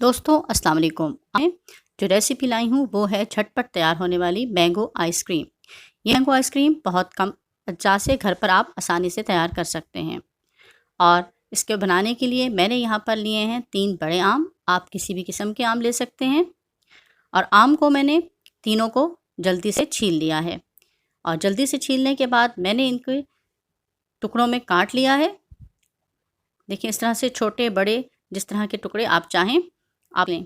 दोस्तों अस्सलाम वालेकुम। मैं जो रेसिपी लाई हूँ वो है झटपट तैयार होने वाली मैंगो आइसक्रीम। ये मैंगो आइसक्रीम बहुत कम अज्जा से घर पर आप आसानी से तैयार कर सकते हैं। और इसके बनाने के लिए मैंने यहाँ पर लिए हैं 3 बड़े आम। आप किसी भी किस्म के आम ले सकते हैं। और आम को मैंने तीनों को जल्दी से छील लिया है। और जल्दी से छीलने के बाद मैंने इनके टुकड़ों में काट लिया है। देखिए इस तरह से छोटे बड़े जिस तरह के टुकड़े आप चाहें आप लें।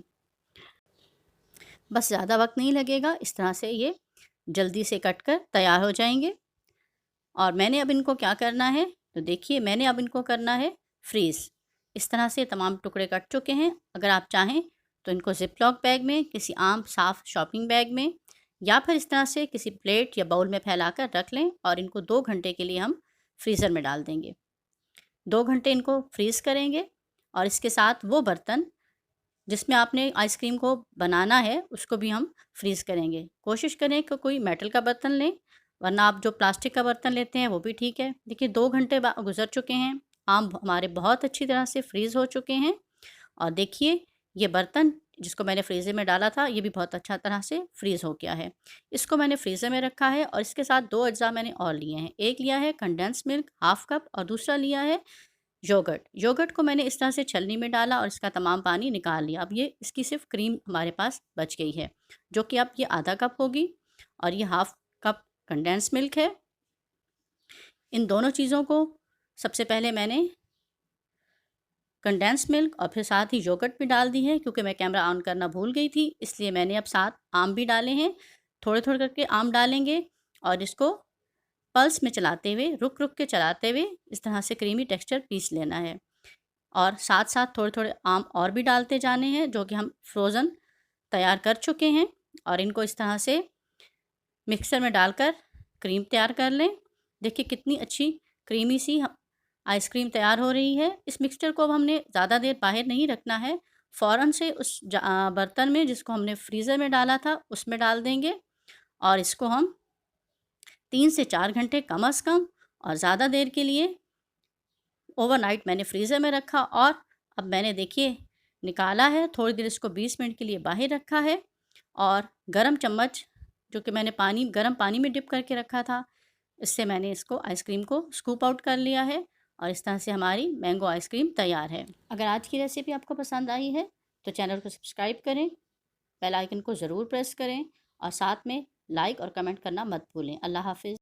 बस ज़्यादा वक्त नहीं लगेगा, इस तरह से ये जल्दी से कट कर तैयार हो जाएंगे। और मैंने अब इनको क्या करना है, तो देखिए मैंने अब इनको करना है फ्रीज़। इस तरह से तमाम टुकड़े कट चुके हैं। अगर आप चाहें तो इनको ज़िप-लॉक बैग में, किसी आम साफ़ शॉपिंग बैग में या फिर इस तरह से किसी प्लेट या बाउल में फैलाकर रख लें और इनको 2 घंटे के लिए हम फ्रीज़र में डाल देंगे। 2 घंटे इनको फ्रीज़ करेंगे और इसके साथ वो बर्तन जिसमें आपने आइसक्रीम को बनाना है उसको भी हम फ्रीज़ करेंगे। कोशिश करें कि कोई मेटल का बर्तन लें, वरना आप जो प्लास्टिक का बर्तन लेते हैं वो भी ठीक है। देखिए 2 घंटे गुज़र चुके हैं, आम हमारे बहुत अच्छी तरह से फ्रीज़ हो चुके हैं। और देखिए ये बर्तन जिसको मैंने फ्रीज़र में डाला था ये भी बहुत अच्छा तरह से फ्रीज़ हो गया है। इसको मैंने फ्रीज़र में रखा है और इसके साथ 2 अज्जा मैंने और लिए हैं। एक लिया है कंडेंस मिल्क हाफ़ कप और दूसरा लिया है योगर्ट को मैंने इस तरह से छलनी में डाला और इसका तमाम पानी निकाल लिया। अब ये इसकी सिर्फ क्रीम हमारे पास बच गई है, जो कि अब ये आधा कप होगी और ये हाफ़ कप कंडेंस मिल्क है। इन दोनों चीज़ों को सबसे पहले मैंने कंडेंस मिल्क और फिर साथ ही योगर्ट भी डाल दी है, क्योंकि मैं कैमरा ऑन करना भूल गई थी, इसलिए मैंने अब साथ आम भी डाले हैं। थोड़े-थोड़े करके आम डालेंगे और इसको पल्स में चलाते हुए, रुक-रुक के चलाते हुए इस तरह से क्रीमी टेक्सचर पीस लेना है। और साथ-साथ थोड़े-थोड़े आम और भी डालते जाने हैं, जो कि हम फ्रोज़न तैयार कर चुके हैं। और इनको इस तरह से मिक्सर में डालकर क्रीम तैयार कर लें। देखिए कितनी अच्छी क्रीमी सी आइसक्रीम तैयार हो रही है। इस मिक्सचर को अब हमने ज़्यादा देर बाहर नहीं रखना है, फ़ौरन से उस बर्तन में जिसको हमने फ्रीज़र में डाला था उसमें डाल देंगे और इसको हम 3 से 4 घंटे कम अज़ कम और ज़्यादा देर के लिए ओवरनाइट मैंने फ्रीज़र में रखा। और अब मैंने देखिए निकाला है, थोड़ी देर इसको 20 मिनट के लिए बाहर रखा है। और गरम चम्मच जो कि मैंने गर्म पानी में डिप करके रखा था, इससे मैंने इसको आइसक्रीम को स्कूप आउट कर लिया है और इस तरह से हमारी मैंगो आइसक्रीम तैयार है। अगर आज की रेसिपी आपको पसंद आई है तो चैनल को सब्सक्राइब करें, बेल आइकन को ज़रूर प्रेस करें और साथ में लाइक और कमेंट करना मत भूलें। अल्लाह हाफ़िज़।